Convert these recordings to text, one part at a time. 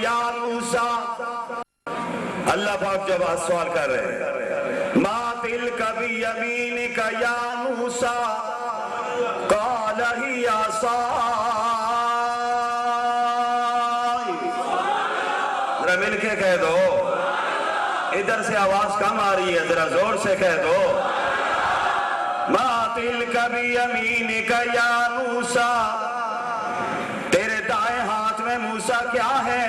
یا موسیٰ. اللہ پاک جب سوال کر رہے ہیں ما تلک بیمینک یا موسیٰ قال ہی عصائی. ذرا مل کے کہہ دو, ادھر سے آواز کم آ رہی ہے, ذرا زور سے کہہ دو. ما تلک بیمینک یا موسیٰ, تیرے دائیں ہاتھ میں موسیٰ کیا ہے؟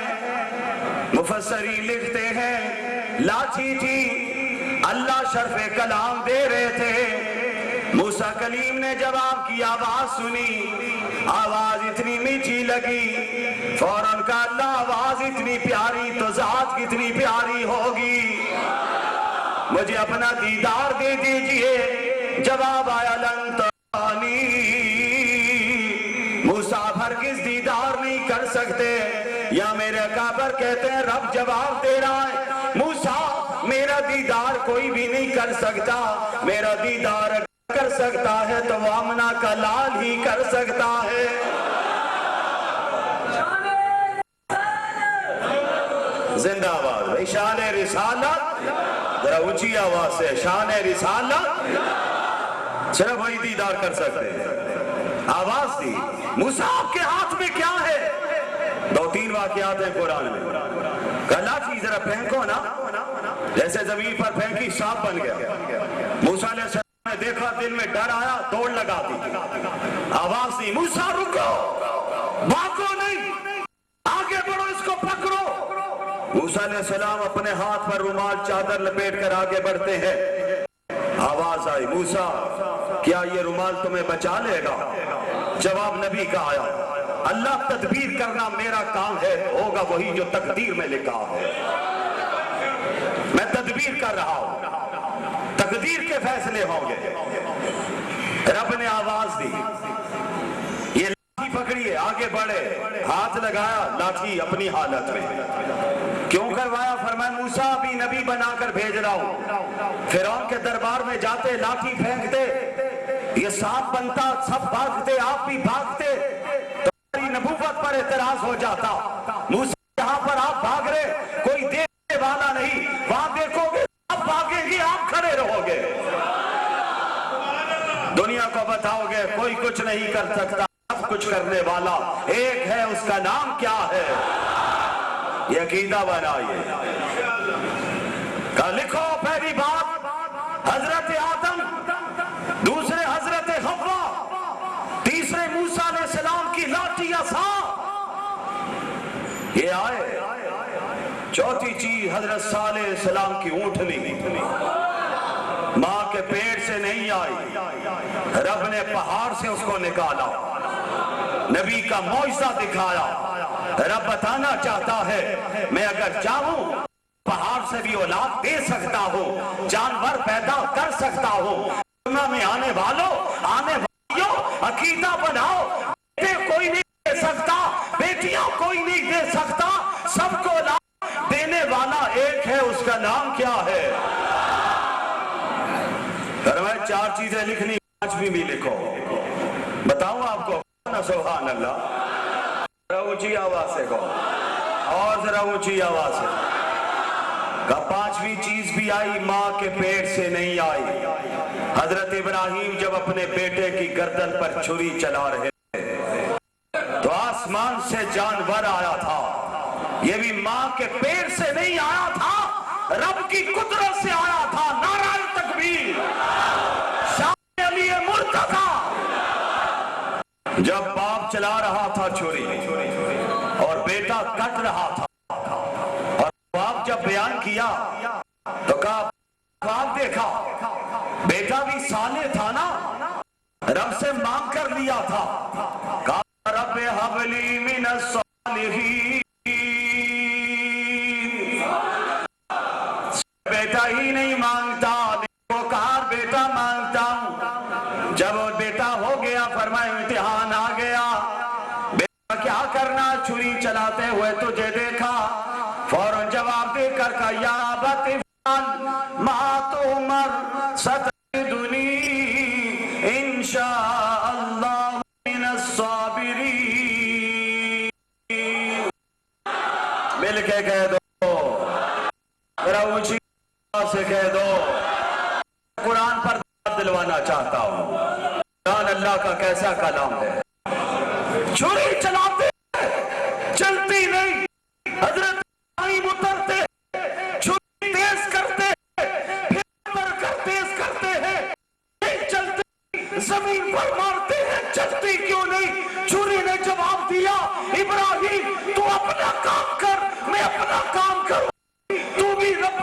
مفسرین لکھتے ہیں لاٹھی تھی, اللہ شرف کلام دے رہے تھے. موسیٰ کلیم نے جواب کی آواز سنی, آواز اتنی میٹھی لگی, فوراً کہا اللہ آواز اتنی پیاری تو ذات کتنی پیاری ہوگی, مجھے اپنا دیدار دے دیجئے. جواب آیا لن ترانی, موسیٰ ہرگز دیدار نہیں کر سکتے. یا میرے اکابر کہتے ہیں رب جواب دے رہا ہے موسیٰ میرا دیدار کوئی بھی نہیں کر سکتا, میرا دیدار کر سکتا ہے تو وہ آمنہ کا لال ہی کر سکتا ہے. زندہ آواز بھائی, شان رسالت, ذرا اونچی آواز سے شان رسالت, صرف وہی دیدار کر سکتے ہیں. آواز دی موسیٰ آپ کے ہاتھ میں کیا ہے؟ 2-3 واقعات ہیں قرآن میں. کہا چیز ذرا پھینکو نا, جیسے زمین پر پھینکی سانپ بن گیا. موسیٰ علیہ السلام نے دیکھا, دل میں ڈر آیا, دوڑ لگا دی. آواز دی موسیٰ رکو, بھاگو نہیں, آگے بڑھو, اس کو پکڑو. موسیٰ علیہ السلام اپنے ہاتھ پر رومال چادر لپیٹ کر آگے بڑھتے ہیں. آواز آئی موسیٰ کیا یہ رومال تمہیں بچا لے گا؟ جواب نبی کا آیا اللہ تدبیر کرنا میرا کام ہے, ہوگا وہی جو تقدیر میں لکھا ہے. میں تدبیر کر رہا ہوں, تقدیر کے فیصلے ہوں گے. رب نے آواز دی, یہ لاٹھی پکڑیے, آگے بڑھے, ہاتھ لگایا, لاٹھی اپنی حالت میں. کیوں کروایا؟ فرمایا موسیٰ ابھی نبی بنا کر بھیج رہا ہوں. فرعون کے دربار میں جاتے, لاٹھی پھینکتے, یہ سانپ بنتا, سب بھاگتے, آپ بھی بھاگتے, تمہاری نبوت پر اعتراض ہو جاتا. موسیٰ یہاں پر آپ بھاگ رہے, کوئی دیکھنے والا نہیں, وہاں دیکھو گے آپ بھاگیں گے, آپ کھڑے رہو گے, دنیا کو بتاؤ گے کوئی کچھ نہیں کر سکتا, سب کچھ کرنے والا ایک ہے, اس کا نام کیا ہے؟ یہ عقیدہ بنائیے. کہا لکھو پہلی بات حضرت آدم, دوسرے حضرت حوا, تیسرے موسیٰ علیہ السلام کی لاٹھی عصا, یہ آئے. چوتھی چیز حضرت صالح علیہ السلام کی اونٹنی, ماں کے پیٹ سے نہیں آئی, رب نے پہاڑ سے اس کو نکالا, نبی کا معجزہ دکھایا. رب بتانا چاہتا ہے میں اگر چاہوں پہاڑ سے بھی اولاد دے سکتا ہوں, جانور پیدا کر سکتا ہوں. دنیا میں آنے والوں, آنے والیوں, عقیدہ بناؤ, بیٹے کوئی نہیں دے سکتا, بیٹیاں کوئی نہیں دے سکتا, سب کو اولاد دینے والا ایک ہے, اس کا نام کیا ہے؟ فرمایا 4 چیزیں لکھنی, 5ویں بھی لکھو. بتاؤں آپ کو؟ سبحان اللہ. ذرا اونچی آواز سے کہو, اور ذرا اونچی آواز سے. کہا 5ویں چیز بھی آئی, ماں کے پیٹ سے نہیں آئی. حضرت ابراہیم جب اپنے بیٹے کی گردن پر چھری چلا رہے تو آسمان سے جانور آیا تھا, یہ بھی ماں کے پیٹ سے نہیں آیا تھا, رب کی قدرت سے آیا تھا. نعرہ تکبیر, شان علی مرتضی. جب باپ چلا رہا تھا چھری اور بیٹا کٹ رہا تھا, اور باپ جب بیان کیا تو کہا باپ دیکھا, بیٹا بھی صالح تھا نا, رب سے مانگ کر لیا تھا. کہا رب ہب لی من الصالحین, بیٹا ہی نہیں مانگتا, نیکوکار بیٹا مانگتا ہوں. جب وہ بیٹا ہو گیا فرمایا امتحان آ گیا, بیٹا کیا کرنا, چھری چلاتے ہوئے تجھے دیکھا, فوراً جواب دے کر کہا یا ابت افعل ما تؤمر ستجدنی انشاء اللہ من الصابرین. مل کے کہہ دو، ذرا اونچی آواز سے کہہ دو، قرآن پر دلوانا چاہتا ہوں۔ قرآن اللہ کا کیسا کلام ہے، چھری چلاتے چلتی نہیں، حضرت ابراہیم اترتے چھری تیز کرتے پھر اتر کر تیز کرتے ہیں، نہیں چلتی زمین پر مارتے ہیں، چلتی کیوں نہیں؟ چھری نے جواب دیا، ابراہیم تو اپنا کام کر، میں اپنا کام کروں، تو بھی رب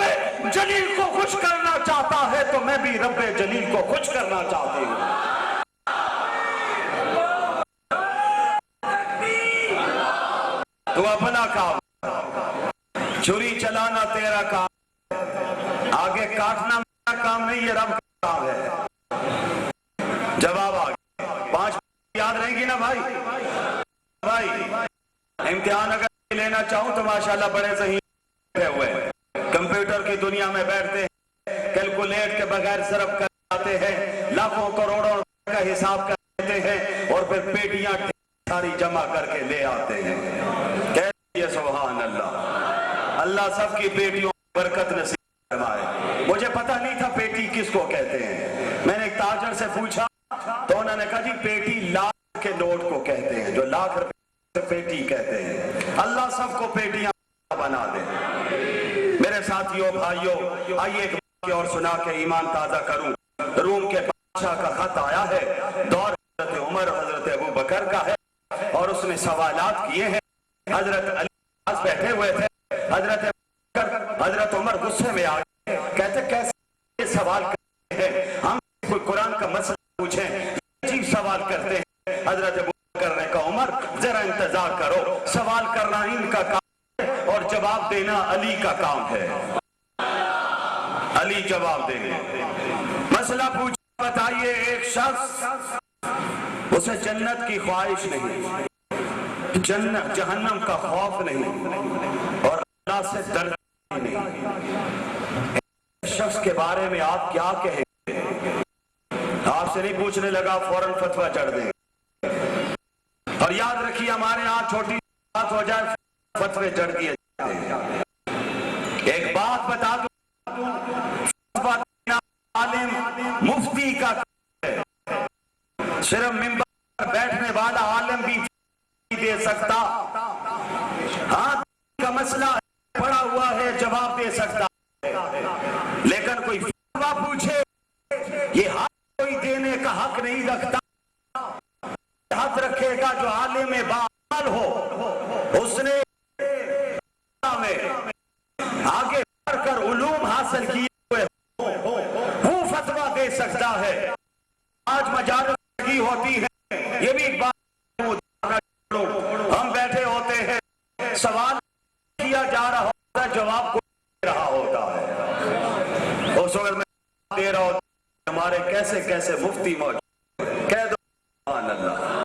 جلیل کو خوش کرنا چاہتا ہے تو میں بھی رب جلیل کو خوش کرنا چاہتی ہوں۔ تو اپنا کام، چھری چلانا تیرا کام، آگے کاٹنا میرا کام نہیں، یہ رب کا کام ہے۔ جواب آگے 5 یاد رہیں گی نا بھائی؟ امتحان اگر لینا چاہوں تو ماشاءاللہ بڑے ذہین بیٹھے ہوئے ہیں، کمپیوٹر کی دنیا میں بیٹھتے ہیں، کیلکولیٹ کے بغیر ضرب کر آتے ہیں، لاکھوں کروڑوں کا حساب کر لیتے ہیں اور پھر پیٹیاں ساری جمع کر کے لے آتے ہیں۔ کہتے ہیں سبحان اللہ، اللہ سب کی بیٹیوں کو برکت نصیب فرمائے۔ مجھے پتہ نہیں تھا پیٹی کس کو کہتے ہیں، میں نے ایک تاجر سے پوچھا تو انہوں نے کہا جی پیٹی لاکھ کے نوٹ کو کہتے ہیں، جو لاکھ روپے سے پیٹی کہتے ہیں۔ اللہ سب کو پیٹیاں بنا دے۔ میرے ساتھیوں بھائیوں، آئیے ایک واقعہ اور سنا کے ایمان تازہ کروں۔ روم کے بادشاہ کا خط آیا ہے، دور حضرت عمر اور حضرت ابو بکر کا ہے، اور اس نے سوالات کیے ہیں۔ حضرت علی پاس بیٹھے ہوئے تھے، حضرت عمر غصے میں آ گئے، کہتے کیسے سوال کرتے ہیں، ہم کوئی قرآن کا مسئلہ پوچھیں عجیب سوال کرتے ہیں۔ حضرت ابو بکر نے کہا عمر ذرا انتظار کرو، سوال کرنا ان کا کام ہے اور جواب دینا علی کا کام ہے۔ علی جواب دیں گے۔ مسئلہ پوچھا، بتائیے ایک شخص اسے جنت کی خواہش نہیں، جنت جہنم کا خوف نہیں اور اللہ سے ڈرتا نہیں، اس شخص کے بارے میں آپ کیا کہیں گے؟ آپ سے نہیں پوچھنے لگا، فوراً فتویٰ چڑھ دیں۔ اور یاد رکھیے ہمارے ہاں چھوٹی بات ہو جائے فتوے چڑھ دیے جاتے ہیں۔ ایک بات بتا دوں، عالم مفتی کا ہے، صرف منبر پر بیٹھنے والا عالم بھی دے سکتا، ہاں کا مسئلہ پڑا ہوا ہے جواب دے سکتا ہے، لیکن کوئی فتویٰ پوچھے یہ حق کوئی دینے کا حق نہیں رکھتا۔ حق رکھے گا جو عالم باعمال ہو، اس نے آگے بڑھ کر علوم حاصل کیے ہوئے وہ فتویٰ دے سکتا ہے۔ آج مجالس لگی ہوتی ہے، یہ بھی ایک بات ہم بیٹھے ہوتے ہیں، سوال کیا جا رہا ہوتا ہے، جواب کو دے رہا ہوتا ہے، اس وقت میں دے رہا ہوتا ہے، ہمارے کیسے کیسے مفتی موجود، کہہ دو سبحان اللہ،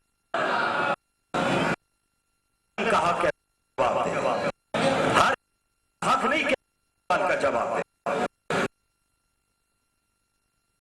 کا حق ہے جواب دے، ہر حق نہیں کہ کا جواب دے۔